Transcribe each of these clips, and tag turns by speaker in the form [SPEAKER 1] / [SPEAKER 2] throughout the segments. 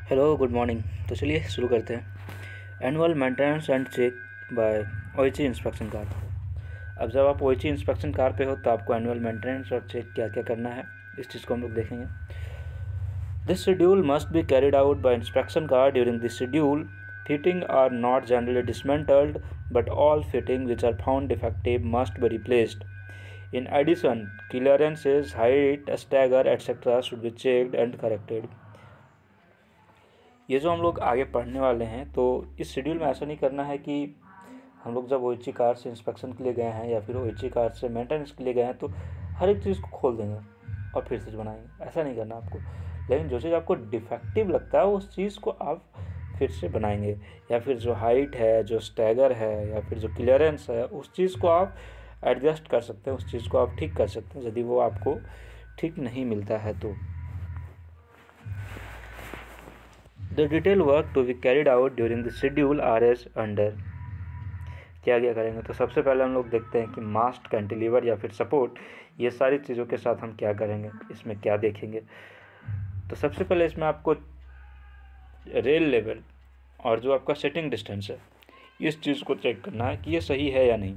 [SPEAKER 1] Hello good morning. तो चलिए शुरू करते हैं। Annual maintenance and check by OHE inspection car. अब जब आप ओएची इंस्पेक्शन कार पे हो तो आपको एनुअल मेंटेनेंस और चेक क्या क्या करना है, इस चीज़ को हम लोग देखेंगे। This schedule must be carried out by inspection car during this schedule. Fitting are not generally dismantled but all fitting which are found defective must be replaced. In addition, clearances, height, stagger, etc. should be checked and corrected. ये जो हम लोग आगे पढ़ने वाले हैं, तो इस शेड्यूल में ऐसा नहीं करना है कि हम लोग जब ओएची कार से इंस्पेक्शन के लिए गए हैं या फिर ओएची कार से मेंटेनेंस के लिए गए हैं तो हर एक चीज़ को खोल देंगे और फिर से बनाएंगे। ऐसा नहीं करना आपको। लेकिन जो चीज़ आपको डिफेक्टिव लगता है उस चीज़ को आप फिर से बनाएंगे, या फिर जो हाइट है, जो स्टैगर है, या फिर जो क्लियरेंस है, उस चीज़ को आप एडजस्ट कर सकते हैं, उस चीज़ को आप ठीक कर सकते हैं यदि वो आपको ठीक नहीं मिलता है तो। The detailed work to be carried out during the schedule are as under। क्या करेंगे, तो सबसे पहले हम लोग देखते हैं कि मास्ट, कैंटिलीवर या फिर सपोर्ट, ये सारी चीज़ों के साथ हम क्या करेंगे, इसमें क्या देखेंगे। तो सबसे पहले इसमें आपको रेल लेवल और जो आपका सेटिंग डिस्टेंस है, इस चीज़ को चेक करना है कि ये सही है या नहीं।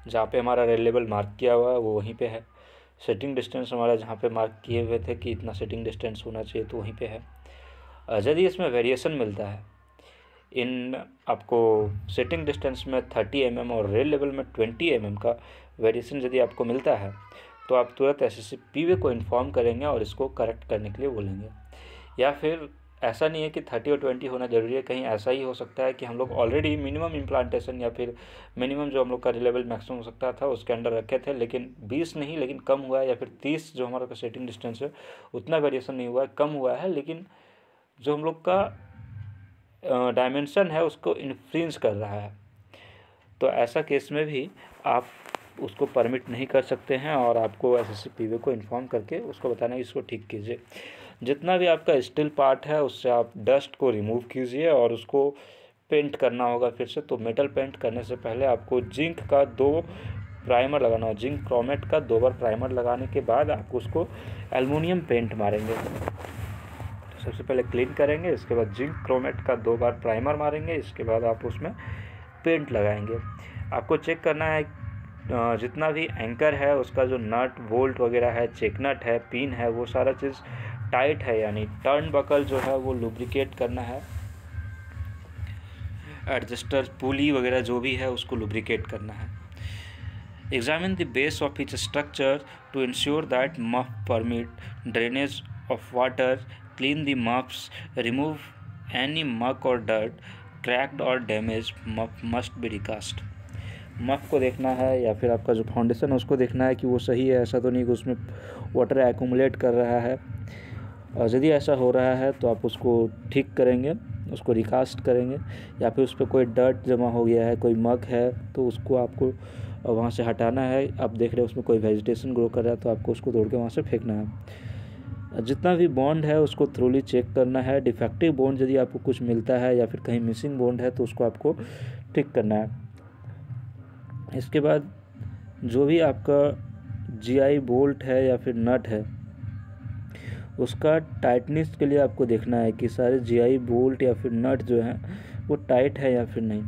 [SPEAKER 1] जहाँ पे हमारा रेल लेवल मार्क किया हुआ है वो वहीं पे है। सेटिंग डिस्टेंस हमारा जहाँ पे मार्क किए हुए थे कि इतना सेटिंग डिस्टेंस होना चाहिए तो वहीं पे है। यदि इसमें वेरिएशन मिलता है, इन आपको सेटिंग डिस्टेंस में 30 mm और रेल लेवल में 20 mm का वेरिएशन यदि आपको मिलता है तो आप तुरंत एसएससी पीवे को इन्फॉर्म करेंगे और इसको करेक्ट करने के लिए बोलेंगे। या फिर ऐसा नहीं है कि 30 और 20 होना ज़रूरी है, कहीं ऐसा ही हो सकता है कि हम लोग ऑलरेडी मिनिमम इम्प्लांटेशन या फिर मिनिमम जो हम लोग का लेवल मैक्सिमम हो सकता था उसके अंडर रखे थे, लेकिन 20 नहीं, लेकिन कम हुआ है, या फिर 30 जो हमारा सेटिंग डिस्टेंस है उतना वेरिएशन नहीं हुआ है, कम हुआ है, लेकिन जो हम लोग का डायमेंशन है उसको इन्फ्रिंज कर रहा है। तो ऐसा केस में भी आप उसको परमिट नहीं कर सकते हैं और आपको एसएससी पीवे को इन्फॉर्म करके उसको बताना है इसको ठीक कीजिए। जितना भी आपका स्टील पार्ट है उससे आप डस्ट को रिमूव कीजिए और उसको पेंट करना होगा फिर से। तो मेटल पेंट करने से पहले आपको जिंक का 2 प्राइमर लगाना हो। जिंक क्रोमेट का 2 बार प्राइमर लगाने के बाद आप उसको एल्युमिनियम पेंट मारेंगे। तो सबसे पहले क्लीन करेंगे, इसके बाद जिंक क्रोमेट का 2 बार प्राइमर मारेंगे, इसके बाद आप उसमें पेंट लगाएंगे। आपको चेक करना है जितना भी एंकर है उसका जो नट बोल्ट वगैरह है, चेक नट है, पिन है, वो सारा चीज़ टाइट है, यानी टर्न बकल जो है वो लुब्रिकेट करना है। एडजस्टर, पुली वगैरह जो भी है उसको लुब्रिकेट करना है। Examine the base of each structure to ensure that muff permit drainage of water. Clean the muffs, remove any muck or dirt, cracked or damage muff must be recast. Muff को देखना है या फिर आपका जो foundation है उसको देखना है कि वो सही है, ऐसा तो नहीं कि उसमें वाटर एक्यूमुलेट कर रहा है। और यदि ऐसा हो रहा है तो आप उसको ठीक करेंगे, उसको रिकास्ट करेंगे। या फिर उस पर कोई डर्ट जमा हो गया है, कोई मग है, तो उसको आपको वहाँ से हटाना है। आप देख रहे हैं उसमें कोई वेजिटेशन ग्रो कर रहा है तो आपको उसको तोड़ के वहाँ से फेंकना है। जितना भी बॉन्ड है उसको थ्रोली चेक करना है। डिफेक्टिव बॉन्ड यदि आपको कुछ मिलता है या फिर कहीं मिसिंग बॉन्ड है तो उसको आपको ठीक करना है। इसके बाद जो भी आपका जीआई बोल्ट है या फिर नट है उसका टाइटनेस के लिए आपको देखना है कि सारे जीआई बोल्ट या फिर नट जो है वो टाइट है या फिर नहीं।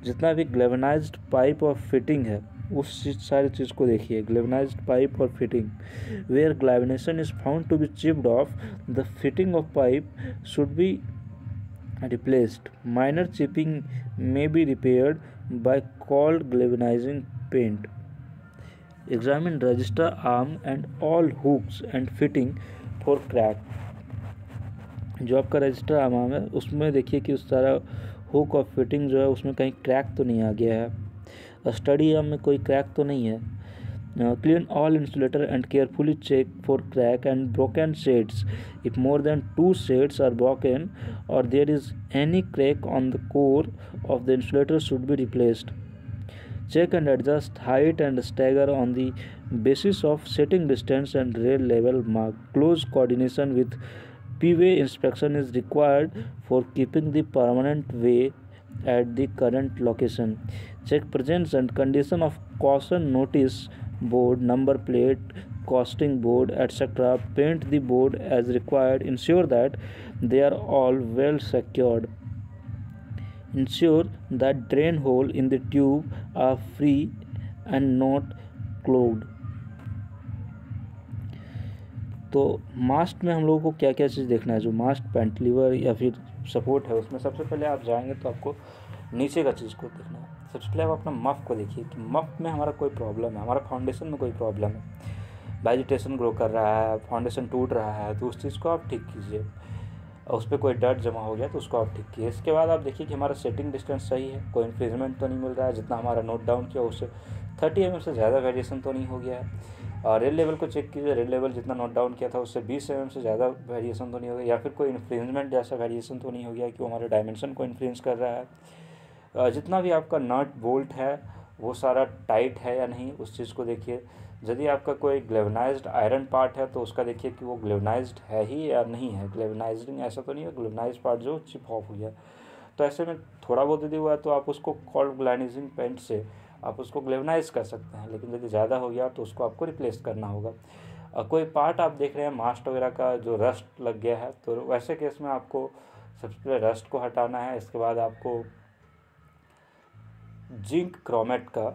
[SPEAKER 1] जितना भी ग्लेवनाइज्ड पाइप और फिटिंग है उस सारी चीज़ को देखिए। ग्लेवनाइज्ड पाइप और fitting, where galvanation is found to be chipped off the fitting of pipe should be replaced. Minor chipping may be repaired by cold galvanizing paint. Examine register arm and all hooks and fitting for crack. जो आपका register arm है उसमें देखिए कि उस सारा hook और fitting जो है उसमें कहीं क्रैक तो नहीं आ गया है। स्टडी आर्म में कोई क्रैक तो नहीं है। Clean all insulator and carefully check for crack and broken shades. If more than 2 shades are broken or there is any crack on the core of the insulator should be replaced. Check and adjust height and stagger on the basis of setting distance and rail level mark. Close coordination with P-way inspection is required for keeping the permanent way at the current location. Check presence and condition of caution notice board, number plate, casting board, etc. Paint the board as required. Ensure that they are all well secured. Ensure that drain hole in the tube are free and not clogged. तो मास्ट में हम लोगों को क्या क्या चीज़ देखना है, जो मास्ट पेंटिलीवर या फिर सपोर्ट है उसमें सबसे पहले आप जाएंगे तो आपको नीचे का चीज़ को देखना है। सबसे पहले आप अपना मफ को देखिए कि मफ में हमारा कोई प्रॉब्लम है, हमारा फाउंडेशन में कोई प्रॉब्लम है, वेजिटेशन ग्रो कर रहा है, फाउंडेशन टूट रहा है, तो उस चीज़ को आप ठीक कीजिए। उस पर कोई डर्ट जमा हो गया तो उसको आप ठीक कीजिए। इसके बाद आप देखिए कि हमारा सेटिंग डिस्टेंस सही है, कोई इन्फ्रिंजमेंट तो नहीं मिल रहा है, जितना हमारा नोट डाउन किया उससे 30 mm से ज़्यादा वेरिएशन तो नहीं हो गया है। और रेल लेवल को चेक कीजिए, रेल लेवल जितना नोट डाउन किया था उससे 20 mm से ज़्यादा वेरिएशन तो नहीं हो गया, या फिर कोई इन्फ्रिंजमेंट जैसा वेरिएशन तो नहीं हो गया कि वो हमारे डायमेंशन को इन्फ्लुएंस कर रहा है। जितना भी आपका नट बोल्ट है वो सारा टाइट है या नहीं, उस चीज़ को देखिए। यदि आपका कोई ग्लेवनाइज्ड आयरन पार्ट है तो उसका देखिए कि वो ग्लेवनाइज्ड है ही या नहीं है। ग्लेवनाइजिंग ऐसा तो नहीं है ग्लेवनाइज्ड पार्ट जो चिप ऑफ हो गया, तो ऐसे में थोड़ा बहुत यदि हुआ है तो आप उसको कोल्ड ग्लाइनिजिंग पेंट से आप उसको ग्लेवनाइज कर सकते हैं, लेकिन यदि ज़्यादा हो गया तो उसको आपको रिप्लेस करना होगा। कोई पार्ट आप देख रहे हैं मास्ट वगैरह का जो रस्ट लग गया है, तो वैसे केस में आपको सबसे पहले रस्ट को हटाना है। इसके बाद आपको जिंक क्रोमेट का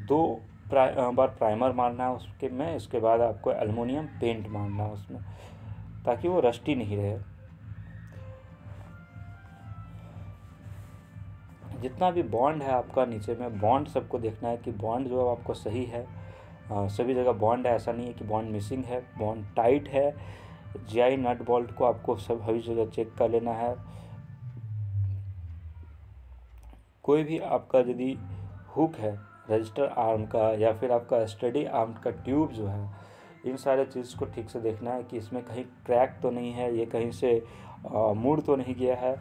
[SPEAKER 1] 2 बार प्राइमर मारना है उसके में। इसके बाद आपको एल्युमिनियम पेंट मारना है उसमें, ताकि वो रस्टी नहीं रहे। जितना भी बॉन्ड है आपका नीचे में, बॉन्ड सबको देखना है कि बॉन्ड जो आपको सही है। सभी जगह बॉन्ड है, ऐसा नहीं है कि बॉन्ड मिसिंग है, बॉन्ड टाइट है। जीआई नट बोल्ट को आपको सभी जगह चेक कर लेना है। कोई भी आपका यदि हुक है रजिस्टर आर्म का या फिर आपका स्टडी आर्म का ट्यूब जो है, इन सारे चीज़ को ठीक से देखना है कि इसमें कहीं क्रैक तो नहीं है, ये कहीं से मुड़ तो नहीं गया है।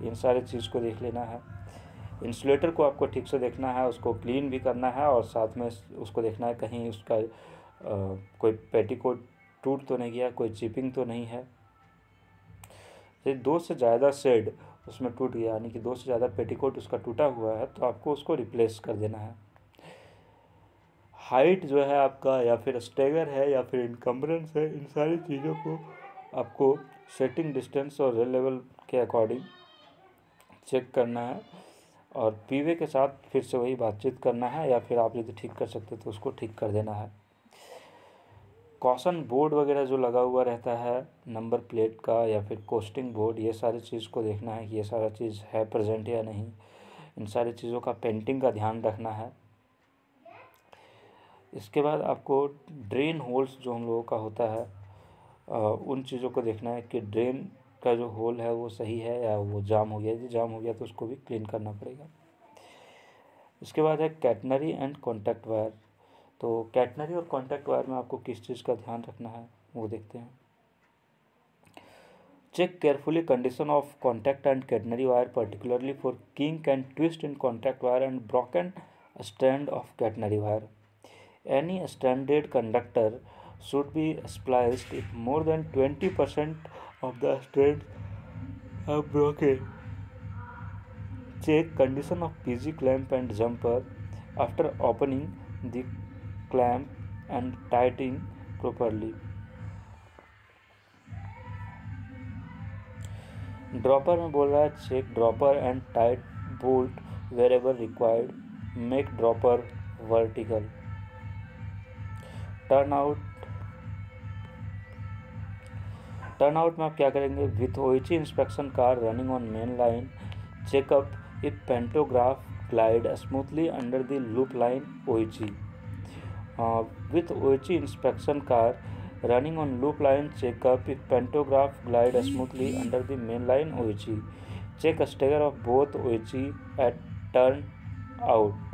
[SPEAKER 1] इन सारे चीज़ को देख लेना है। इंसुलेटर को आपको ठीक से देखना है, उसको क्लीन भी करना है, और साथ में उसको देखना है कहीं उसका कोई पेटीकोट टूट तो नहीं गया, कोई चिपिंग तो नहीं है। यदि 2 से ज़्यादा शेड उसमें टूट गया, यानी कि 2 से ज़्यादा पेटीकोट उसका टूटा हुआ है, तो आपको उसको रिप्लेस कर देना है। हाइट जो है आपका, या फिर स्टेगर है या फिर इनकम्बरेंस है, इन सारी चीज़ों को आपको सेटिंग डिस्टेंस और रेल लेवल के अकॉर्डिंग चेक करना है, और पीवे के साथ फिर से वही बातचीत करना है, या फिर आप यदि ठीक कर सकते तो उसको ठीक कर देना है। कॉशन बोर्ड वगैरह जो लगा हुआ रहता है नंबर प्लेट का या फिर कोस्टिंग बोर्ड, ये सारी चीज़ को देखना है कि ये सारा चीज़ है प्रेजेंट या नहीं। इन सारी चीज़ों का पेंटिंग का ध्यान रखना है। इसके बाद आपको ड्रेन होल्स जो हम लोगों का होता है, उन चीज़ों को देखना है कि ड्रेन का जो होल है वो सही है या वो जाम हो गया। यदि जाम हो गया तो उसको भी क्लीन करना पड़ेगा। इसके बाद है कैटनरी एंड कॉन्टैक्ट वायर। तो कैटनरी और कॉन्टैक्ट वायर में आपको किस चीज़ का ध्यान रखना है वो देखते हैं। Check carefully condition of contact and catenary wire, particularly for kink and twist in contact wire and broken strand of catenary wire. Any stranded conductor should be spliced if more than 20% of the strands are broken. Check condition of PG clamp and jumper after opening the clamp and tightening properly. Dropper में बोल रहा है check dropper and tight bolt wherever required. Make dropper vertical. Turnout में आप क्या करेंगे? With OHE inspection car running on main line, checkup if pantograph glide smoothly under the loop line OHE. With OHE inspection car running on loop line, checkup if pantograph glide smoothly under the main line OHE. Check stagger of both OHE at turnout.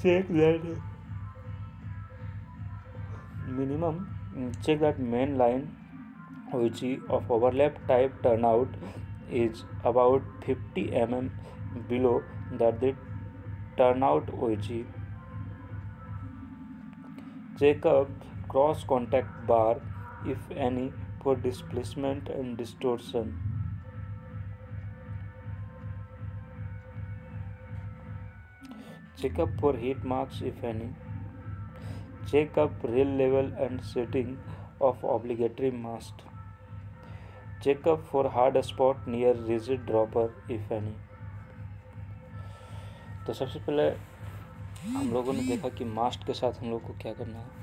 [SPEAKER 1] Check that check that main line which of overlap type turnout is about 50 mm below that the turnout OG. Check up cross contact bar if any for displacement and distortion. Check up for heat marks if any. Check up rail level and setting of obligatory mast. Check up for hard spot near rigid dropper if any. तो सबसे पहले हम लोगों ने देखा कि मास्ट के साथ हम लोग को क्या करना है।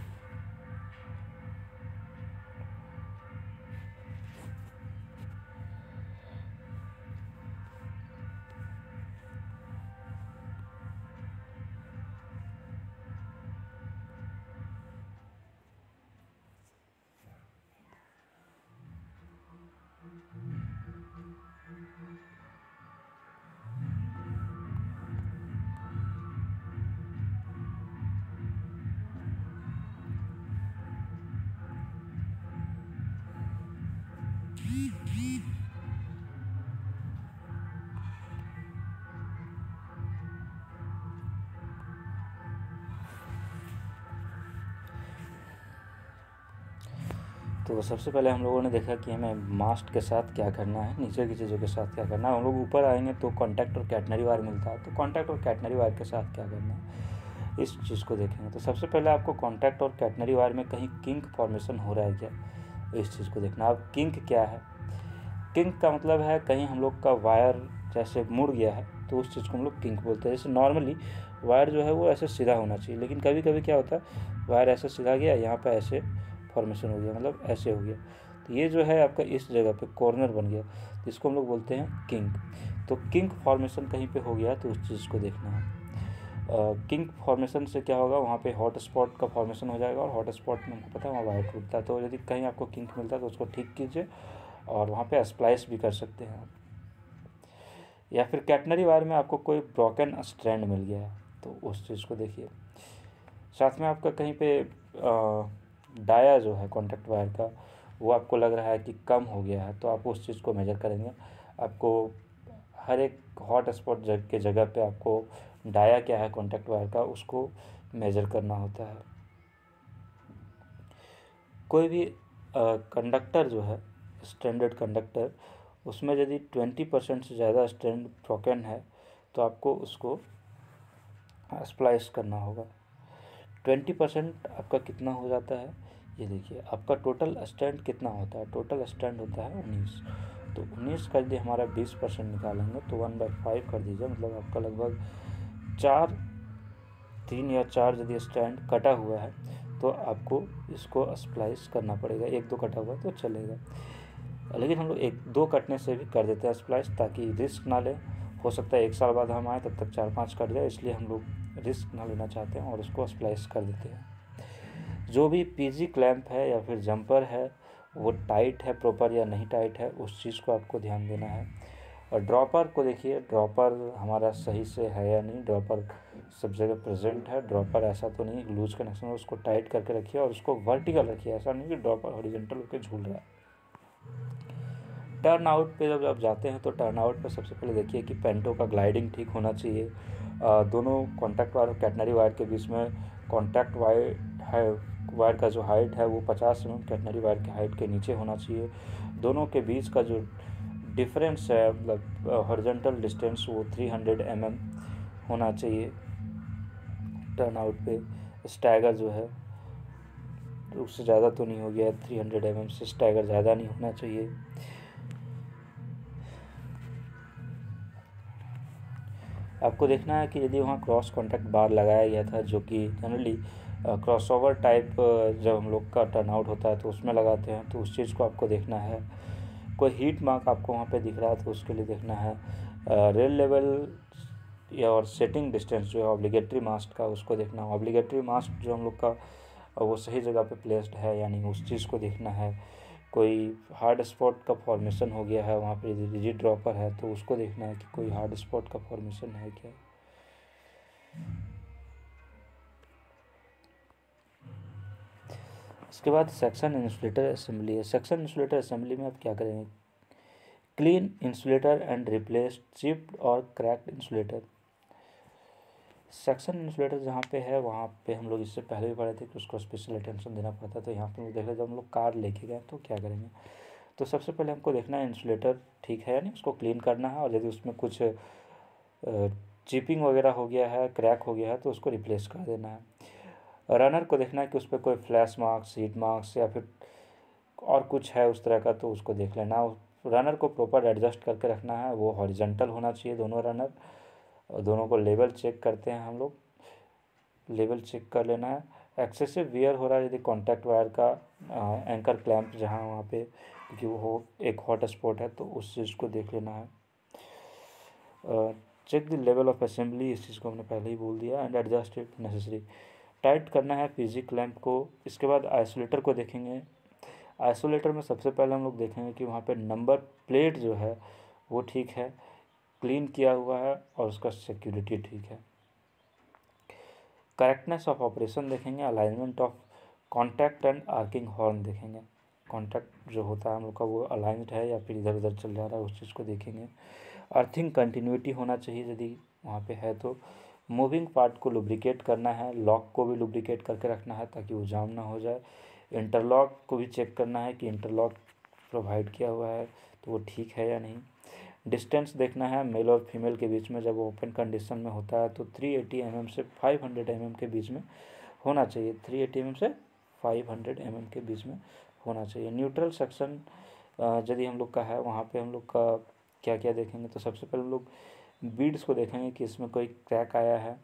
[SPEAKER 1] तो सबसे पहले हम लोगों ने देखा कि हमें मास्ट के साथ क्या करना है, नीचे की चीज़ों के साथ क्या करना है। हम लोग ऊपर आएंगे तो कॉन्टैक्ट और कैटनरी वायर मिलता है, तो कॉन्टैक्ट और कैटनरी वायर के साथ क्या करना है इस चीज़ को देखेंगे। तो सबसे पहले आपको कॉन्टैक्ट और कैटनरी वायर में कहीं किंक फॉर्मेशन हो रहा है क्या, इस चीज़ को देखना। अब किंक क्या है, किंक का मतलब है कहीं हम लोग का वायर जैसे मुड़ गया है तो उस चीज़ को हम लोग किंक बोलते हैं। जैसे नॉर्मली वायर जो है वो ऐसे सीधा होना चाहिए, लेकिन कभी कभी क्या होता है वायर ऐसे सीधा गया, यहाँ पर ऐसे फॉर्मेशन हो गया, मतलब ऐसे हो गया, तो ये जो है आपका इस जगह पे कॉर्नर बन गया, तो इसको हम लोग बोलते हैं किंक। तो किंक फॉर्मेशन कहीं पे हो गया तो उस चीज़ को देखना है। किंक फॉर्मेशन से क्या होगा, वहाँ पे हॉट स्पॉट का फॉर्मेशन हो जाएगा, और हॉट स्पॉट में हमको पता है वहाँ वायर टूटता है। तो यदि कहीं आपको किंक मिलता है तो उसको ठीक कीजिए, और वहाँ पे स्प्लाइस भी कर सकते हैं आप। या फिर कैटनरी वायर में आपको कोई ब्रोकन स्ट्रैंड मिल गया है तो उस चीज़ को देखिए। साथ में आपका कहीं पे डाया जो है कॉन्टैक्ट वायर का वो आपको लग रहा है कि कम हो गया है, तो आप उस चीज़ को मेजर करेंगे। आपको हर एक हॉट स्पॉट के जगह पे आपको डाया क्या है कॉन्टैक्ट वायर का उसको मेजर करना होता है। कोई भी कंडक्टर जो है स्टैंडर्ड कंडक्टर, उसमें यदि 20% से ज़्यादा स्ट्रैंड ब्रोकन है तो आपको उसको स्प्लाइस करना होगा। 20% आपका कितना हो जाता है, ये देखिए आपका टोटल स्टैंड कितना होता है, टोटल स्टैंड होता है 19। तो 19 का यदि हमारा 20% निकालेंगे तो 1/5 कर दीजिए, मतलब आपका लगभग 3 या 4 यदि स्टैंड कटा हुआ है तो आपको इसको स्प्लाइस करना पड़ेगा। 1-2 कटा हुआ तो चलेगा, लेकिन हम लोग 1-2 कटने से भी कर देते हैं स्प्लाइस, ताकि रिस्क ना लें। हो सकता है 1 साल बाद हम आए तब तक 4-5 कट जाए, इसलिए हम लोग रिस्क ना लेना चाहते हैं और उसको स्प्लाइस कर देते हैं। जो भी पीजी क्लैंप है या फिर जंपर है वो टाइट है प्रॉपर या नहीं टाइट है, उस चीज़ को आपको ध्यान देना है। और ड्रॉपर को देखिए, ड्रॉपर हमारा सही से है या नहीं, ड्रॉपर सब जगह प्रेजेंट है, ड्रॉपर ऐसा तो नहीं लूज कनेक्शन है, उसको टाइट करके रखिए और उसको वर्टिकल रखिए, ऐसा नहीं कि ड्रॉपर हॉरिजॉन्टल होकर झूल रहा है। टर्न आउट पे जब आप जाते हैं तो टर्न आउट पे सबसे पहले देखिए कि पेंटो का ग्लाइडिंग ठीक होना चाहिए। दोनों कॉन्टैक्ट वायर और कैटनरी वायर के बीच में कॉन्टैक्ट वायर का जो हाइट है वो 50 mm कैटनरी वायर की हाइट के नीचे होना चाहिए। दोनों के बीच का जो डिफरेंस है, मतलब हॉरिजॉन्टल डिस्टेंस, वो 300 mm होना चाहिए। टर्न आउट पे स्टैगर जो है उससे ज़्यादा तो नहीं हो गया, 300 mm से स्टैगर ज़्यादा नहीं होना चाहिए। आपको देखना है कि यदि वहाँ क्रॉस कॉन्टैक्ट बार लगाया गया था, जो कि जनरली क्रॉसओवर टाइप जब हम लोग का टर्न आउट होता है तो उसमें लगाते हैं, तो उस चीज़ को आपको देखना है। कोई हीट मार्क आपको वहाँ पे दिख रहा है तो उसके लिए देखना है। रेल लेवल या और सेटिंग डिस्टेंस जो है ऑब्लिगेटरी मास्ट का, उसको देखना है। ऑब्लिगेटरी मास्ट जो हम लोग का वो सही जगह पे प्लेस्ड है यानी उस चीज़ को देखना है। कोई हार्ड स्पॉट का फॉर्मेशन हो गया है वहाँ पे, यदि रिजिड ड्रॉपर है तो उसको देखना है कि कोई हार्ड स्पॉट का फॉर्मेशन है क्या। इसके बाद सेक्शन इंसुलेटर असेंबली है। सेक्शन इंसुलेटर असेंबली में आप क्या करेंगे, clean insulator and replace chipped और क्रैक्ड इंसुलेटर। सेक्शन इंसुलेटर जहाँ पे है वहाँ पे हम लोग इससे पहले भी पढ़े थे कि उसको स्पेशल अटेंशन देना पड़ता है। तो यहाँ पे हम लोग देख रहे जब हम लोग कार लेके गए तो क्या करेंगे, तो सबसे पहले हमको देखना है इंसुलेटर ठीक है या नहीं, उसको क्लीन करना है। और यदि उसमें कुछ चिपिंग वगैरह हो गया है, क्रैक हो गया है, तो उसको रिप्लेस कर देना है। रनर को देखना है कि उस पर कोई फ्लैश मार्क्स, हीट मार्क्स या फिर और कुछ है उस तरह का, तो उसको देख लेना। रनर को प्रॉपर एडजस्ट करके रखना है, वो हॉरिजॉन्टल होना चाहिए दोनों रनर, और दोनों को लेवल चेक करते हैं हम लोग, लेवल चेक कर लेना है। एक्सेसिव वियर हो रहा है यदि कॉन्टैक्ट वायर का एंकर क्लैंप जहाँ वहाँ पे, क्योंकि वो एक हॉट स्पॉट है, तो उस चीज़ को देख लेना है। Check the level of assembly, इस चीज़ को हमने पहले ही बोल दिया, and adjust it necessary. Tight करना है पीजी क्लैंप को। इसके बाद आइसोलेटर को देखेंगे। आइसोलेटर में सबसे पहले हम लोग देखेंगे कि वहाँ पे नंबर प्लेट जो है वो ठीक है, क्लीन किया हुआ है, और उसका सिक्योरिटी ठीक है। करेक्टनेस ऑफ ऑपरेशन देखेंगे। Alignment of contact and arcing horn देखेंगे। कॉन्टैक्ट जो होता है हम लोग का वो अलाइंड है या फिर इधर उधर चल जा रहा है, उस चीज़ को देखेंगे। अर्थिंग कंटिन्यूटी होना चाहिए यदि वहाँ पे है तो। मूविंग पार्ट को लुब्रिकेट करना है, लॉक को भी लुब्रिकेट करके रखना है ताकि वो जाम ना हो जाए। इंटरलॉक को भी चेक करना है कि इंटरलॉक प्रोवाइड किया हुआ है तो वो ठीक है या नहीं। डिस्टेंस देखना है मेल और फीमेल के बीच में, जब वो ओपन कंडीशन में होता है तो 380 mm से 500 mm के बीच में होना चाहिए। 380 mm से 500 mm के बीच में होना चाहिए। न्यूट्रल सेक्शन यदि हम लोग का है, वहाँ पे हम लोग का क्या क्या देखेंगे, तो सबसे पहले हम लोग बीड्स को देखेंगे कि इसमें कोई क्रैक आया है।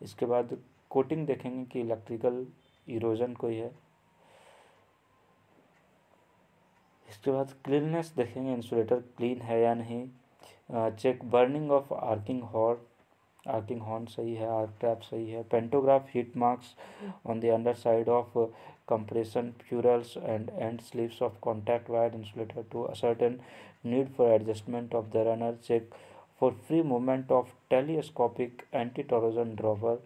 [SPEAKER 1] इसके बाद कोटिंग देखेंगे कि इलेक्ट्रिकल इरोजन कोई है। इसके बाद क्लीननेस देखेंगे, इंसुलेटर क्लीन है या नहीं। Check burning of arcing horn सही है, आर्क ट्रैप सही है। Pantograph heat marks on the underside of compression furals and end sleeves of contact wire insulator to ascertain need for adjustment of the runner. Check for free movement of telescopic anti-torsion dropper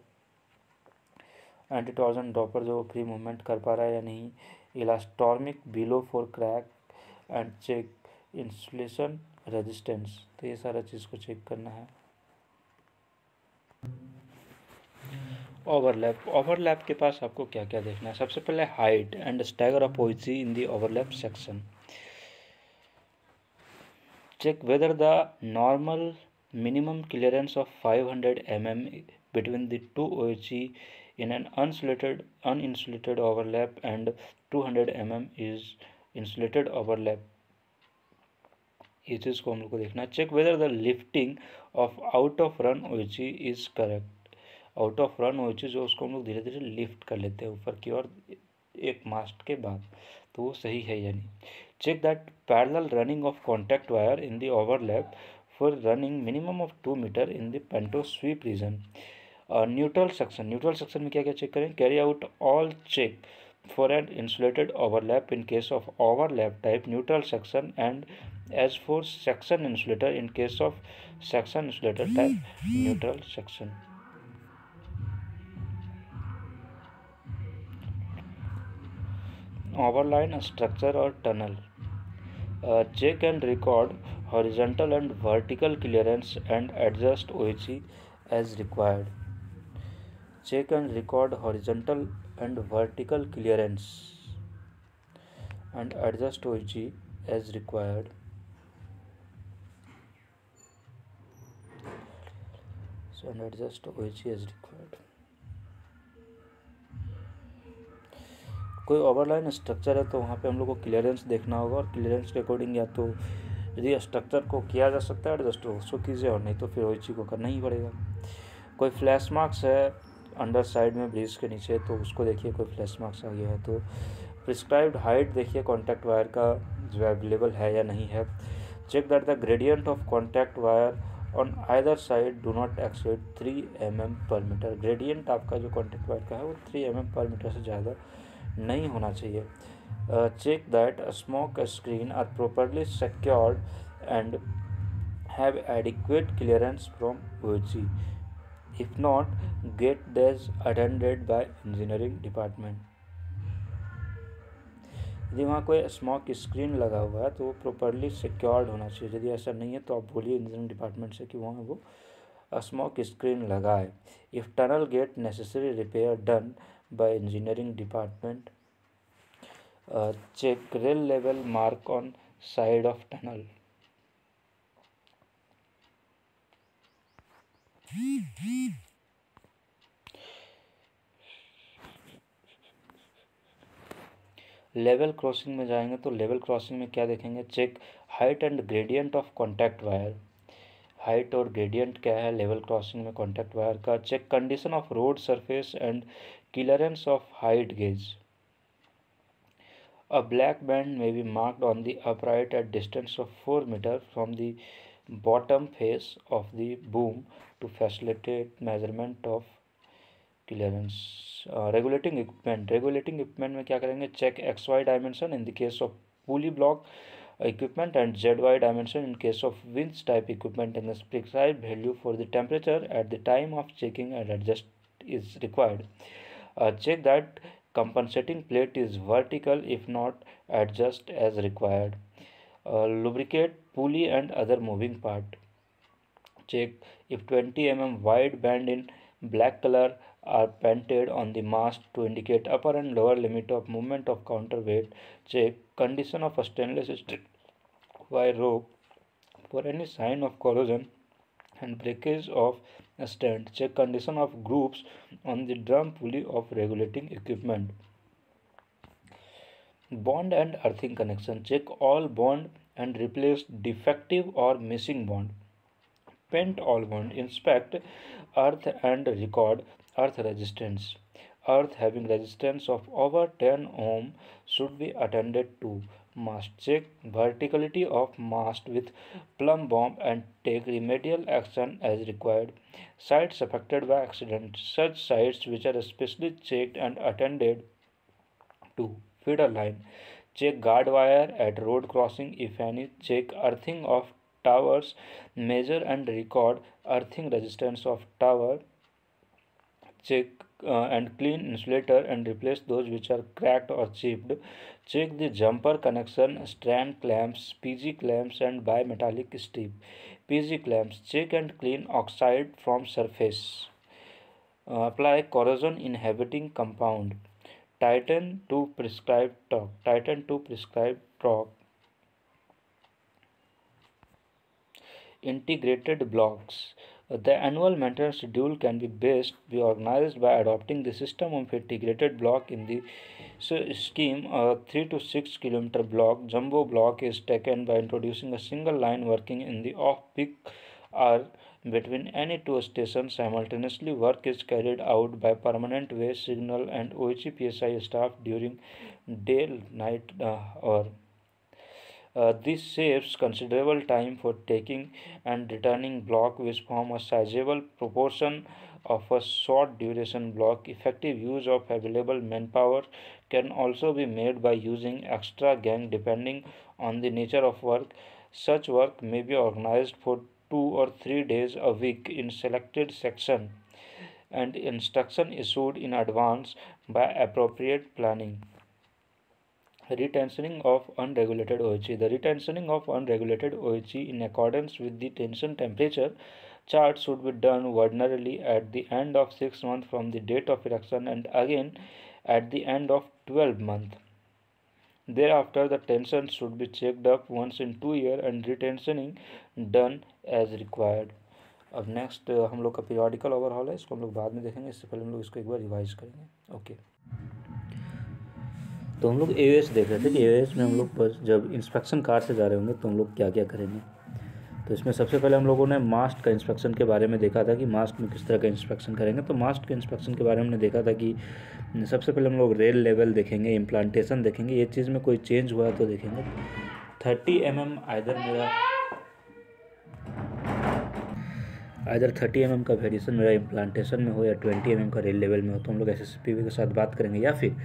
[SPEAKER 1] जो free movement कर पा रहा है या नहीं। Elastomeric below for crack and check insulation resistance, तो ये सारा चीज़ को चेक करना है। ओवरलैप के पास आपको क्या क्या देखना है। सबसे पहले height and stagger of OHE in the overlap section. Check whether the normal minimum clearance of 500 mm between the two OHE in an uninsulated overlap and 200 mm is insulated overlap। ये चीज़ को हम लोग को देखना है। Check whether the lifting of out of run OHE is correct. Out of run OHE जो उसको हम लोग धीरे धीरे लिफ्ट कर लेते हैं ऊपर की ओर एक मास्ट के बाद, तो वो सही है या नहीं। Check that parallel running of contact wire in the overlap for running minimum of 2 meter in the panto sweep region। Neutral section में क्या क्या चेक करें। Carry out all check for an insulated overlap in case of overlap type neutral section and as for section insulator in case of section insulator type neutral section. Overline structure और tunnel. Check and record horizontal and vertical clearance and adjust OHE as required। Check and record horizontal and vertical clearance and adjust OHE as required। So and adjust OHE as required। कोई overline structure है तो वहाँ पे हम लोग को clearance देखना होगा, और क्लियरेंस के अकॉर्डिंग या तो यदि स्ट्रक्चर को किया जा सकता है एडजस्ट उसको कीजिए, और नहीं तो फिर OHE को करना ही पड़ेगा। कोई फ्लैश मार्क्स है अंडर साइड में ब्रिज के नीचे, तो उसको देखिए कोई फ्लैश मार्क्स आ गया है तो। प्रिस्क्राइब्ड हाइट देखिए कॉन्टैक्ट वायर का जो अवेलेबल है या नहीं है। Check that the gradient of contact wire on either side do not exceed 3 mm per metre. Gradient आपका जो कॉन्टैक्ट वायर का है वो 3 mm पर मीटर से ज़्यादा नहीं होना चाहिए। Check that smoke screen are properly secured and have adequate clearance from OHE। If not get this attended by engineering department. यदि वहाँ कोई स्मोक स्क्रीन लगा हुआ है तो वो प्रॉपरली सिक्योर्ड होना चाहिए। यदि ऐसा नहीं है तो आप बोलिए इंजीनियरिंग डिपार्टमेंट से कि वहाँ वो स्मोक स्क्रीन लगाए। If tunnel get necessary repair done by engineering department। Check rail level mark on side of tunnel। Level crossing में जाएंगे तो लेवल क्रॉसिंग में क्या देखेंगे, check height and gradient of contact wire. Height और gradient क्या है लेवल क्रॉसिंग में कॉन्टैक्ट वायर का। Check condition of road surface and clearance of height gauge. A black band may be marked on the upright at distance of 4 meters from the bottom face of the boom to facilitate measurement of clearance. Regulating equipment. Regulating equipment में क्या करेंगे, check XY dimension in the case of pulley block equipment and ZY dimension in case of winch type equipment, and the prescribed value for the temperature at the time of checking and adjust is required. Check that compensating plate is vertical, if not adjust as required. Lubricate pulley and other moving part. Check if 20 mm wide band in black color are painted on the mast to indicate upper and lower limit of movement of counterweight. Check condition of a stainless steel wire rope for any sign of corrosion and breakage of a stand. Check condition of grooves on the drum pulley of regulating equipment. Bond and earthing connection. Check all bond and replace defective or missing bond. Paint all bond. Inspect earth and record earth resistance. Earth having resistance of over 10 ohm should be attended to. Must check verticality of mast with plumb bomb and take remedial action as required. Sites affected by accident. Such sites which are especially checked and attended to. Feeder line. Check guard wire at road crossing if any. Check earthing of towers. Measure and record earthing resistance of tower. Check and clean insulator and replace those which are cracked or chipped. Check the jumper connection, strand clamps, PG clamps and bimetallic strip. PG clamps. Check and clean oxide from surface. Apply corrosion inhibiting compound. Tighten to prescribed torque. Tighten to prescribed torque. Integrated blocks. The annual maintenance schedule can be organized by adopting the system of integrated block in the scheme. A 3 to 6 kilometer block, jumbo block, is taken by introducing a single line working in the off-peak hour between any two stations. Simultaneously, work is carried out by permanent wave signal and OHE PSI staff during day-night hour. This saves considerable time for taking and returning block, which form a sizable proportion of a short duration block. Effective use of available manpower can also be made by using extra gang depending on the nature of work. Such work may be organized for 2 or 3 days a week in selected section, and instruction issued in advance by appropriate planning. Retensioning of unregulated OHE. The retensioning of unregulated OHE in accordance with the tension temperature chart should be done ordinarily at the end of 6 months from the date of erection and again at the end of 12 months. Thereafter, the tension should be checked up once in 2 years and retensioning done as required. अब next हम लोग का periodical overhaul है, इसको हम लोग बाद में देखेंगे, इससे पहले हम लोग इसको एक बार रिवाइज करेंगे। ओके, तो हम लोग एओएस देख रहे थे कि एओएस में हम लोग बस जब इंस्पेक्शन कार से जा रहे होंगे तो हम लोग क्या क्या करेंगे। तो इसमें सबसे पहले हम लोगों ने मास्ट का इंस्पेक्शन के बारे में देखा था कि मास्ट में किस तरह का इंस्पेक्शन करेंगे। तो मास्ट के इंस्पेक्शन के बारे में हमने देखा था कि सबसे पहले हम लोग रेल लेवल देखेंगे, इम्प्लांटेशन देखेंगे, ये चीज़ में कोई चेंज हुआ तो देखेंगे। 30 mm आइदर 30 mm का वेरिएशन मेरा इम्प्लांटेशन में हो या 20 mm का रेल लेवल में हो, तो हम लोग SSPV के साथ बात करेंगे। या फिर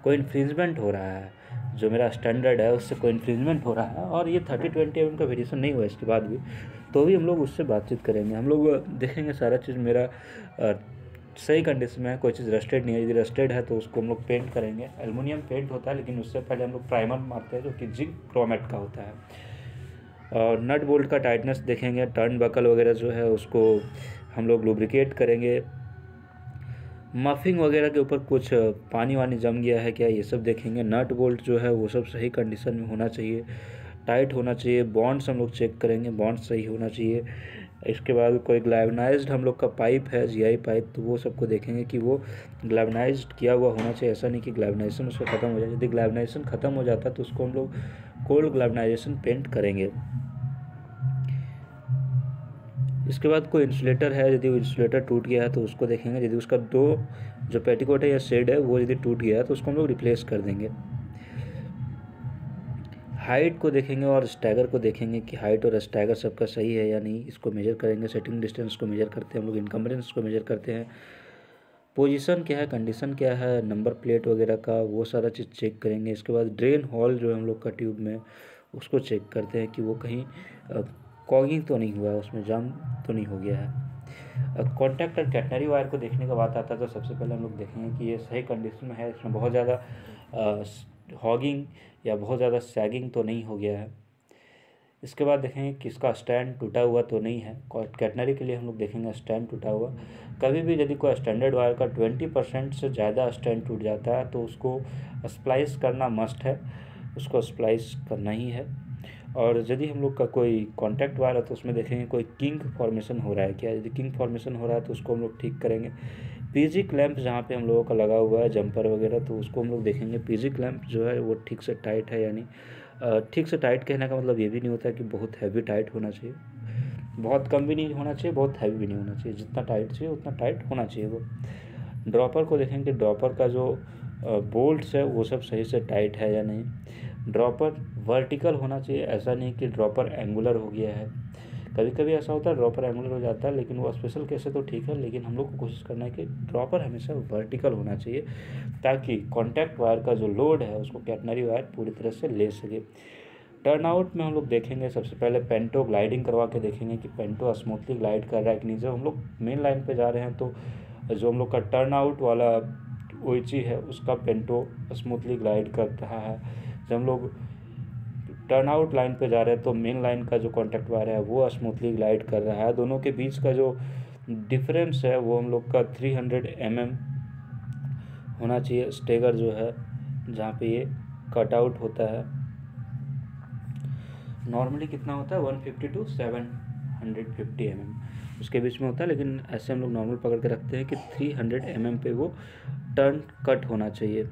[SPEAKER 1] कोई इन्फ्रिंजमेंट हो रहा है, जो मेरा स्टैंडर्ड है उससे कोई इन्फ्रिंजमेंट हो रहा है और ये 30-20 mm का वेरिएशन नहीं हुआ इसके बाद भी, तो भी हम लोग उससे बातचीत करेंगे। हम लोग देखेंगे सारा चीज़ मेरा सही कंडीशन में है, कोई चीज़ रस्टेड नहीं है। यदि रस्टेड है तो उसको हम लोग पेंट करेंगे। एल्युमिनियम पेंट होता है, लेकिन उससे पहले हम लोग प्राइमर मारते हैं जो कि जिंक क्रोमेट का होता है। और नट बोल्ट का टाइटनेस देखेंगे, टर्न बकल वगैरह जो है उसको हम लोग लुब्रिकेट करेंगे। मफिंग वगैरह के ऊपर कुछ पानी वानी जम गया है क्या, ये सब देखेंगे। नट बोल्ट जो है वो सब सही कंडीशन में होना चाहिए, टाइट होना चाहिए। बॉन्ड्स हम लोग चेक करेंगे, बॉन्ड्स सही होना चाहिए। इसके बाद कोई ग्लैवनाइज्ड हम लोग का पाइप है, जीआई पाइप, तो वो सबको देखेंगे कि वो ग्लैवनाइज्ड किया हुआ होना चाहिए। ऐसा नहीं कि ग्लैवनाइजेशन उसका ख़त्म हो जाए। यदि ग्लैवनाइजेशन ख़त्म हो जाता है तो उसको हम लोग कोल्ड ग्लैवनाइजेशन पेंट करेंगे। इसके बाद कोई इंसुलेटर है, यदि वो इंसुलेटर टूट गया है तो उसको देखेंगे। यदि उसका दो जो पेटीकोट है या शेड है वो यदि टूट गया है तो उसको हम लोग रिप्लेस कर देंगे। हाइट को देखेंगे और स्टैगर को देखेंगे कि हाइट और स्टैगर सबका सही है या नहीं, इसको मेजर करेंगे। सेटिंग डिस्टेंस को मेजर करते हैं हम लोग, इनकम्बरेंस को मेजर करते हैं, पोजीशन क्या है, कंडीशन क्या है, नंबर प्लेट वगैरह का, वो सारा चीज़ चेक करेंगे। इसके बाद ड्रेन हॉल जो है हम लोग का ट्यूब में, उसको चेक करते हैं कि वो कहीं कॉगिंग तो नहीं हुआ है, उसमें जाम तो नहीं हो गया है। कॉन्टैक्ट और कैटनरी वायर को देखने का बात आता है तो सबसे पहले हम लोग देखेंगे कि ये सही कंडीशन में है, इसमें बहुत ज़्यादा हॉगिंग या बहुत ज़्यादा सैगिंग तो नहीं हो गया है। इसके बाद देखेंगे कि इसका स्टैंड टूटा हुआ तो नहीं है। कैटनरी के लिए हम लोग देखेंगे स्टैंड टूटा हुआ। कभी भी यदि कोई स्टैंडर्ड वायर का 20% से ज़्यादा स्टैंड टूट जाता है तो उसको स्प्लाइस करना मस्ट है, उसको स्प्लाइस करना ही है। और यदि हम लोग का कोई कॉन्टैक्ट वायर है तो उसमें देखेंगे कोई किंग फॉर्मेशन हो रहा है क्या। यदि किंग फॉर्मेशन हो रहा है तो उसको हम लोग ठीक करेंगे। पीजी क्लैंप जहाँ पे हम लोगों का लगा हुआ है जंपर वगैरह, तो उसको हम लोग देखेंगे पीजी क्लैंप जो है वो ठीक से टाइट है, यानी ठीक से टाइट कहने का मतलब ये भी नहीं होता है कि बहुत हैवी टाइट होना चाहिए, बहुत कम भी नहीं होना चाहिए, बहुत हैवी भी नहीं होना चाहिए। जितना टाइट चाहिए उतना टाइट होना चाहिए वो। ड्रॉपर को देखेंगे, ड्रॉपर का जो बोल्ट्स है वो सब सही से टाइट है या नहीं। ड्रॉपर वर्टिकल होना चाहिए, ऐसा नहीं कि ड्रॉपर एंगुलर हो गया है। कभी कभी ऐसा होता है ड्रॉपर एंगुलर हो जाता है, लेकिन वो स्पेशल केस है तो ठीक है, लेकिन हम लोग को कोशिश करना है कि ड्रॉपर हमेशा वर्टिकल होना चाहिए ताकि कॉन्टैक्ट वायर का जो लोड है उसको कैटनरी वायर पूरी तरह से ले सके। टर्न आउट में हम लोग देखेंगे सबसे पहले पेंटो ग्लाइडिंग करवा के देखेंगे कि पेंटो स्मूथली ग्लाइड कर रहा है कि नहीं। जब हम लोग मेन लाइन पे जा रहे हैं तो जो हम लोग का टर्न आउट वाला ओइची है उसका पेंटो स्मूथली ग्लाइड कर रहा है। जब हम लोग टर्न आउट लाइन पे जा रहे हैं तो मेन लाइन का जो कॉन्टैक्ट वायर है वो स्मूथली ग्लाइड कर रहा है। दोनों के बीच का जो डिफरेंस है वो हम लोग का 300 mm होना चाहिए। स्टेगर जो है जहाँ पे ये कट आउट होता है नॉर्मली कितना होता है 150 टू 750 mm उसके बीच में होता है, लेकिन ऐसे हम लोग नॉर्मल पकड़ के रखते हैं कि 300 mm पे वो टर्न कट होना चाहिए।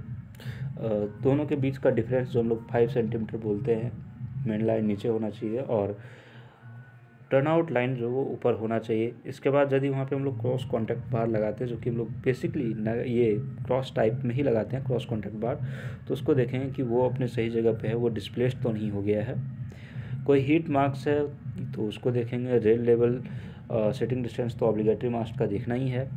[SPEAKER 1] दोनों के बीच का डिफरेंस जो हम लोग 5 सेंटीमीटर बोलते हैं, मेन लाइन नीचे होना चाहिए और टर्न आउट लाइन जो वो ऊपर होना चाहिए। इसके बाद यदि वहाँ पे हम लोग क्रॉस कॉन्टैक्ट बार लगाते हैं, जो कि हम लोग बेसिकली ये क्रॉस टाइप में ही लगाते हैं क्रॉस कॉन्टैक्ट बार, तो उसको देखेंगे कि वो अपने सही जगह पे है, वो डिस्प्लेस्ड तो नहीं हो गया है। कोई हीट मार्क्स है तो उसको देखेंगे। रेल लेवल सेटिंग डिस्टेंस तो ऑब्लिगेटरी मास्ट का देखना ही है।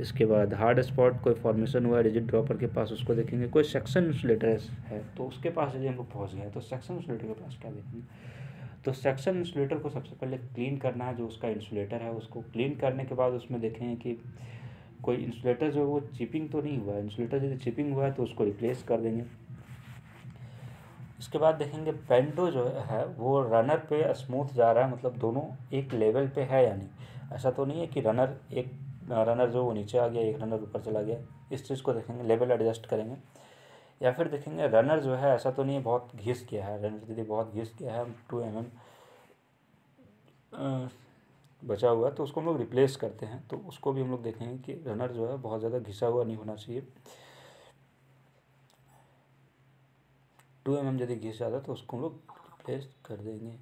[SPEAKER 1] इसके बाद हार्ड स्पॉट कोई फॉर्मेशन हुआ है रिजिड ड्रॉपर के पास, उसको देखेंगे। कोई सेक्शन इंसुलेटर है तो उसके पास यदि हम लोग पहुँच गए तो सेक्शन इंसुलेटर के पास क्या देखेंगे, तो सेक्शन इंसुलेटर को सबसे पहले क्लीन करना है। जो उसका इंसुलेटर है उसको क्लीन करने के बाद उसमें देखेंगे कि कोई इंसुलेटर जो वो चिपिंग तो नहीं हुआ है। इंसुलेटर यदि चिपिंग हुआ है तो उसको रिप्लेस कर देंगे। इसके बाद देखेंगे पेंटो जो है वो रनर पे स्मूथ जा रहा है, मतलब दोनों एक लेवल पे है या नहीं। ऐसा तो नहीं है कि रनर जो वो नीचे आ गया, एक रनर ऊपर चला गया। इस चीज़ को देखेंगे, लेवल एडजस्ट करेंगे। या फिर देखेंगे रनर जो है ऐसा तो नहीं है बहुत घिस गया है। रनर यदि बहुत घिस गया है, 2 mm बचा हुआ है तो उसको हम लोग रिप्लेस करते हैं। तो उसको भी हम लोग देखेंगे कि रनर जो है बहुत ज़्यादा घिसा हुआ नहीं होना चाहिए। 2 mm यदि घिस जाता है तो उसको हम लोग रिप्लेस कर देंगे।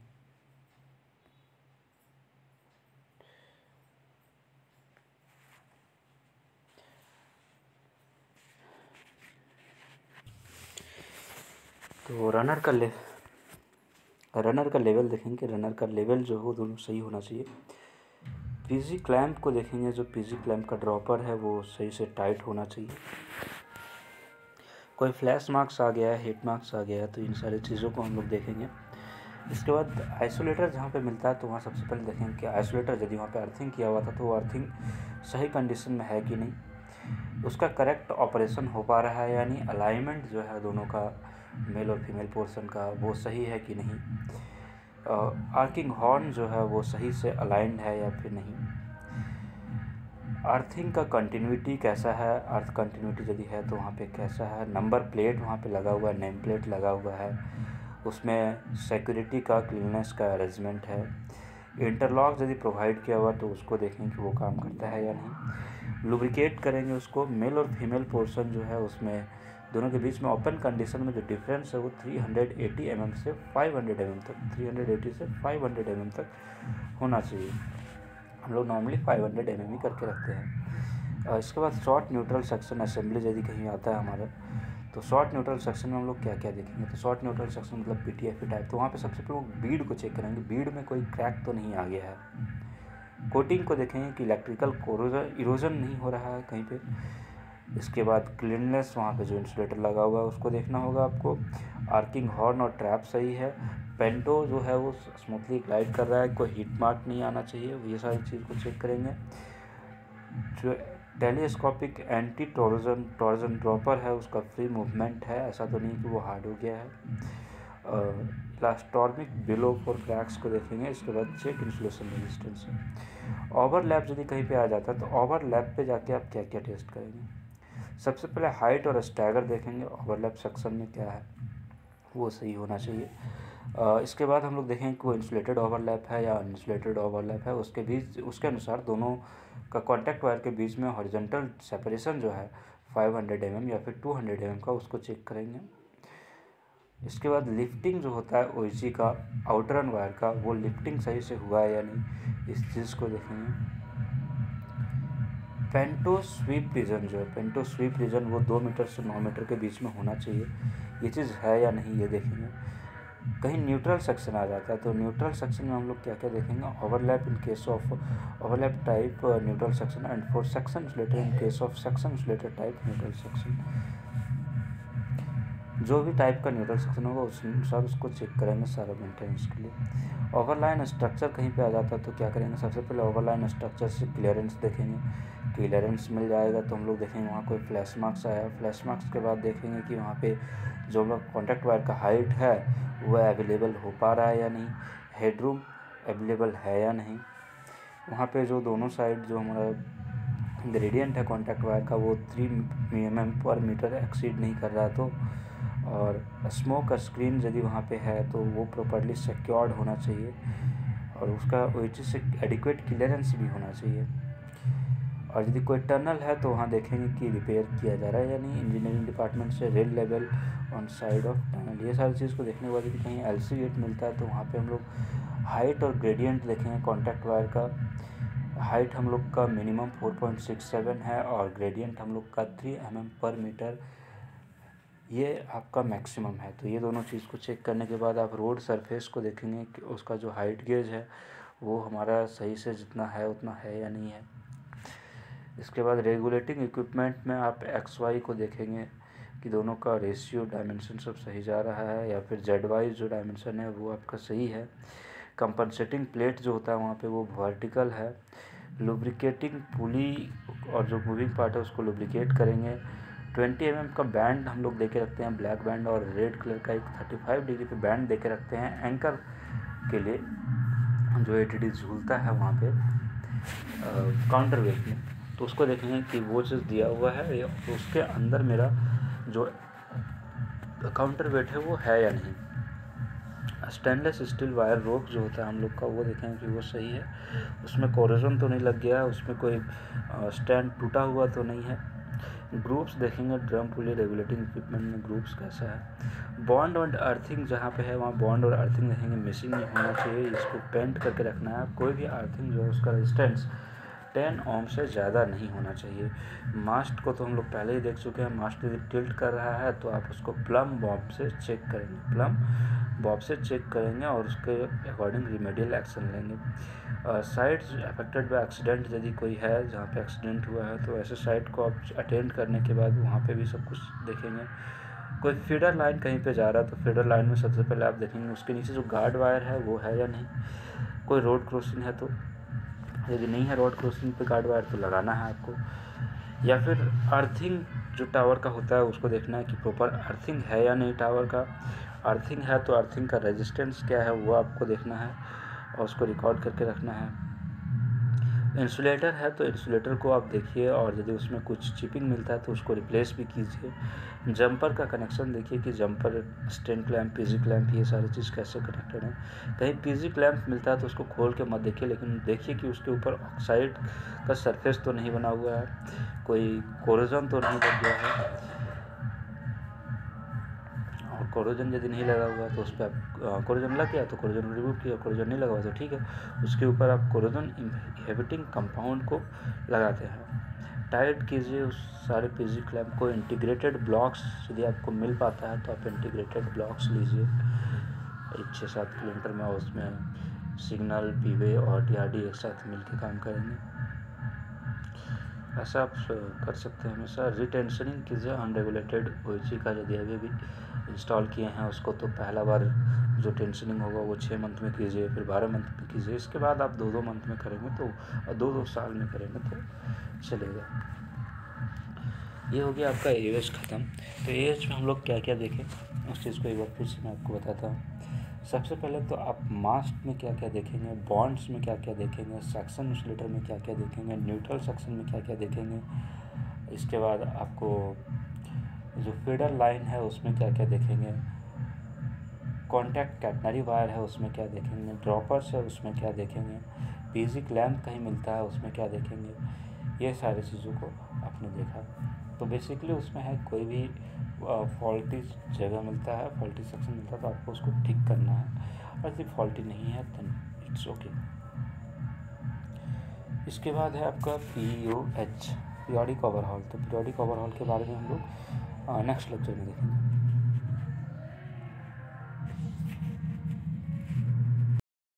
[SPEAKER 1] तो रनर का लेवल देखेंगे। रनर का लेवल जो हो दोनों सही होना चाहिए। पीजी क्लैंप को देखेंगे। जो पीजी क्लैंप का ड्रॉपर है वो सही से टाइट होना चाहिए। कोई फ्लैश मार्क्स आ गया है, हीट मार्क्स आ गया है, तो इन सारी चीज़ों को हम लोग देखेंगे। इसके बाद आइसोलेटर जहाँ पे मिलता है तो वहाँ सबसे पहले देखेंगे कि आइसोलेटर यदि वहाँ पे अर्थिंग किया हुआ था तो वो अर्थिंग सही कंडीशन में है कि नहीं, उसका करेक्ट ऑपरेशन हो पा रहा है, यानी अलाइनमेंट जो है दोनों का मेल और फीमेल पोर्शन का वो सही है कि नहीं, आर्किंग हॉर्न जो है वो सही से अलाइंड है या फिर नहीं, अर्थिंग का कंटिन्यूटी कैसा है, अर्थ कंटिन्यूटी यदि है तो वहाँ पे कैसा है, नंबर प्लेट वहाँ पे लगा हुआ है, नेम प्लेट लगा हुआ है, उसमें सिक्योरिटी का क्लीननेस का अरेंजमेंट है, इंटरलॉक यदि प्रोवाइड किया हुआ तो उसको देखेंगे कि वो काम करता है या नहीं। लुब्रिकेट करेंगे उसको। मेल और फीमेल पोर्शन जो है उसमें दोनों के बीच में ओपन कंडीशन में जो डिफरेंस है वो 380 mm से 500 mm तक 380 से 500 mm तक होना चाहिए। हम लोग नॉर्मली 500 mm ही करके रखते हैं। इसके बाद शॉर्ट न्यूट्रल सेक्शन असेंबली यदि कहीं आता है हमारा, तो शॉर्ट न्यूट्रल सेक्शन में हम लोग क्या क्या देखेंगे। तो शॉर्ट न्यूट्रल सेक्शन मतलब PTFE टाइप। तो वहाँ पे सबसे पहले वो बीड को चेक करेंगे, बीड में कोई क्रैक तो नहीं आ गया है। कोटिंग को देखेंगे कि इलेक्ट्रिकल इरोजन नहीं हो रहा है कहीं पे। इसके बाद क्लीननेस, वहाँ पे जो इंसुलेटर लगा हुआ है उसको देखना होगा आपको। आर्किंग हॉर्न और ट्रैप सही है। पेंटो जो है वो स्मूथली ग्लाइड कर रहा है, कोई हीट मार्क नहीं आना चाहिए, ये सारी चीज़ को चेक करेंगे। जो टेलीस्कोपिक एंटी टॉर्जन ड्रॉपर है उसका फ्री मूवमेंट है, ऐसा तो नहीं कि वो हार्ड हो गया है। इलास्टॉर्मिक बिलो फॉर क्रैक्स को देखेंगे। इसके बाद चेक इंसुलेशन रेजिस्टेंस है। ओवरलैप यदि कहीं पे आ जाता है तो ओवरलैप पे जाके आप क्या क्या टेस्ट करेंगे। सबसे पहले हाइट और स्टैगर देखेंगे, ओवरलैप सेक्शन में क्या है वो सही होना चाहिए। इसके बाद हम लोग देखेंगे कि वो इंसुलेटेड ओवरलैप है या अनइंसुलेटेड ओवरलैप है, उसके बीच उसके अनुसार दोनों का कॉन्टैक्ट वायर के बीच में हॉरिजॉन्टल सेपरेशन जो है 500 mm या फिर 200 mm का, उसको चेक करेंगे। इसके बाद लिफ्टिंग जो होता है OHG का आउटर वायर का, वो लिफ्टिंग सही से हुआ है या नहीं, इस चीज़ को देखेंगे। पेंटो स्वीप रीजन जो है, पेंटो स्वीप रीजन वो 2 मीटर से 9 मीटर के बीच में होना चाहिए, ये चीज़ है या नहीं ये देखेंगे। कहीं न्यूट्रल सेक्शन आ जाता है तो न्यूट्रल सेक्शन में हम लोग क्या क्या देखेंगे। Overlap in case of overlap type neutral section and for section insulator in case of section insulator type neutral section. जो भी टाइप का न्यूट्रल सेक्शन होगा उस अनुसार उसको चेक करेंगे सारा मेंटेनेंस के लिए। ओवरलाइन स्ट्रक्चर कहीं पे आ जाता है तो क्या करेंगे, सबसे पहले ओवरलाइन स्ट्रक्चर से क्लियरेंस देखेंगे। क्लियरेंस मिल जाएगा तो हम लोग देखेंगे वहाँ कोई फ्लैश मार्क्स आया। फ्लैश मार्क्स के बाद देखेंगे कि वहाँ पे जो हम लोग कॉन्टैक्ट वायर का हाइट है वो अवेलेबल हो पा रहा है या नहीं, हेडरूम अवेलेबल है या नहीं। वहाँ पे जो दोनों साइड जो हमारा ग्रेडियंट है कॉन्टैक्ट वायर का वो 3 mm/मीटर एक्सीड नहीं कर रहा है तो, और स्मोक स्क्रीन यदि वहाँ पे है तो वो प्रॉपर्ली सिक्योर्ड होना चाहिए और उसका OHG से एडिक्वेट क्लियरेंस भी होना चाहिए। और यदि कोई टनल है तो वहाँ देखेंगे कि रिपेयर किया जा रहा है या नहीं इंजीनियरिंग डिपार्टमेंट से। Rail level on side of tunnel, ये सारी चीज़ को देखने के बाद यदि कहीं LC गेट मिलता है तो वहाँ पे हम लोग हाइट और ग्रेडियंट देखेंगे। कॉन्टैक्ट वायर का हाइट हम लोग का मिनिमम 4.67 है और ग्रेडियंट हम लोग का 3 mm/मीटर ये आपका मैक्सिमम है। तो ये दोनों चीज़ को चेक करने के बाद आप रोड सरफेस को देखेंगे कि उसका जो हाइट गेज है वो हमारा सही से जितना है उतना है या नहीं है। इसके बाद रेगुलेटिंग इक्विपमेंट में आप XY को देखेंगे कि दोनों का रेशियो डायमेंशन सब सही जा रहा है या फिर ZY जो डायमेंशन है वो आपका सही है। कंपनसेटिंग प्लेट जो होता है वहाँ पे वो वर्टिकल है। लुब्रिकेटिंग पुली और जो मूविंग पार्ट है उसको लुब्रिकेट करेंगे। 20 mm का बैंड हम लोग देके रखते हैं, ब्लैक बैंड, और रेड कलर का एक 35 डिग्री पे बैंड देके रखते हैं एंकर के लिए जो ATD झूलता है वहाँ पे काउंटर वेट में। तो उसको देखेंगे कि वो चीज़ दिया हुआ है या तो उसके अंदर मेरा जो काउंटर वेट है वो है या नहीं। स्टेनलेस स्टील वायर रोप जो होता है हम लोग का वो देखेंगे कि वो सही है, उसमें कोरोजन तो नहीं लग गया है, उसमें कोई स्टैंड टूटा हुआ तो नहीं है। ग्रुप्स देखेंगे, ड्रम पुली रेगुलेटिंग इक्विपमेंट में ग्रुप्स कैसा है। बॉन्ड और अर्थिंग जहाँ पे है वहाँ बॉन्ड और अर्थिंग देखेंगे, मिसिंग नहीं होना चाहिए, इसको पेंट करके रखना है। कोई भी अर्थिंग जो है उसका रेजिस्टेंस 10 ओम से ज़्यादा नहीं होना चाहिए। मास्ट को तो हम लोग पहले ही देख चुके हैं, मास्ट यदि टिल्ट कर रहा है तो आप उसको प्लम बॉब से चेक करेंगे, प्लम बॉब से चेक करेंगे और उसके अकॉर्डिंग रिमेडियल एक्शन लेंगे। साइट्स अफेक्टेड बाय एक्सीडेंट यदि कोई है जहाँ पे एक्सीडेंट हुआ है तो ऐसे साइट को आप अटेंड करने के बाद वहाँ पे भी सब कुछ देखेंगे। कोई फीडर लाइन कहीं पे जा रहा है तो फीडर लाइन में सबसे पहले आप देखेंगे उसके नीचे जो गार्ड वायर है वो है या नहीं। कोई रोड क्रॉसिंग है तो, यदि नहीं है रोड क्रॉसिंग पे गार्ड वायर तो लगाना है आपको। या फिर अर्थिंग जो टावर का होता है उसको देखना है कि प्रॉपर अर्थिंग है या नहीं टावर का। अर्थिंग है तो अर्थिंग का रेजिस्टेंस क्या है वो आपको देखना है और उसको रिकॉर्ड करके रखना है। इंसुलेटर है तो इंसुलेटर को आप देखिए, और यदि उसमें कुछ चिपिंग मिलता है तो उसको रिप्लेस भी कीजिए। जंपर का कनेक्शन देखिए कि jumper stand clamp, PG clamp, ये सारी चीज़ कैसे कनेक्टेड है। कहीं पीजी क्लैंप मिलता है तो उसको खोल के मत देखिए, लेकिन देखिए कि उसके ऊपर ऑक्साइड का सरफेस तो नहीं बना हुआ है, कोई कोरोजन तो नहीं लग गया है। और कोरोजन यदि नहीं लगा हुआ है तो उस पर आप कोरोजन लग गया तो कोरोजन रिमूव किया, कोरोजन नहीं लगा हुआ तो ठीक है, उसके ऊपर आप कोरोजन इनहिबिटिंग कंपाउंड को लगाते हैं। टाइट कीजिए उस सारे पीजी क्लैंप को। इंटीग्रेटेड ब्लॉक्स यदि आपको मिल पाता है तो आप इंटीग्रेटेड ब्लॉक्स लीजिए 6-7 किलोमीटर में, उसमें सिग्नल, पीवे और टीआरडी एक साथ मिलकर काम करेंगे। ऐसा आप कर सकते हैं हमेशा। रिटेंशनिंग कीजिए अनरेगुलेटेड ओएची का, यदि अभी भी इंस्टॉल किए हैं उसको, तो पहला बार जो टेंशनिंग होगा वो 6 मंथ में कीजिए, फिर 12 मंथ में कीजिए। इसके बाद आप 2-2 मंथ में करेंगे तो, 2-2 साल में करेंगे तो चलेगा। ये हो गया आपका एएच ख़त्म। तो एएच में हम लोग क्या क्या देखें उस चीज़ को एक बार फिर से मैं आपको बताता हूँ। सबसे पहले तो आप मास्ट में क्या क्या देखेंगे, बॉन्ड्स में क्या क्या देखेंगे, सेक्शन इंसुलेटर में क्या क्या देखेंगे, न्यूट्रल सेक्शन में क्या क्या देखेंगे। इसके बाद आपको जो फीडर लाइन है उसमें क्या क्या देखेंगे, कॉन्टैक्ट कैटनरी वायर है उसमें क्या देखेंगे, ड्रॉपर्स है उसमें क्या देखेंगे, पीजी क्लैंप कहीं मिलता है उसमें क्या देखेंगे। ये सारी चीज़ों को आपने देखा। तो बेसिकली उसमें है कोई भी फॉल्टी जगह मिलता है, फॉल्टी सेक्शन मिलता है तो आपको उसको ठीक करना है, और यदि फॉल्टी नहीं है देन इट्स ओके। इसके बाद है आपका POH, पीरियोडिक ओवरहॉल। तो पीरियोडिक ओवरहॉल के बारे में हम लोग नेक्स्ट लेक्चर में देखेंगे।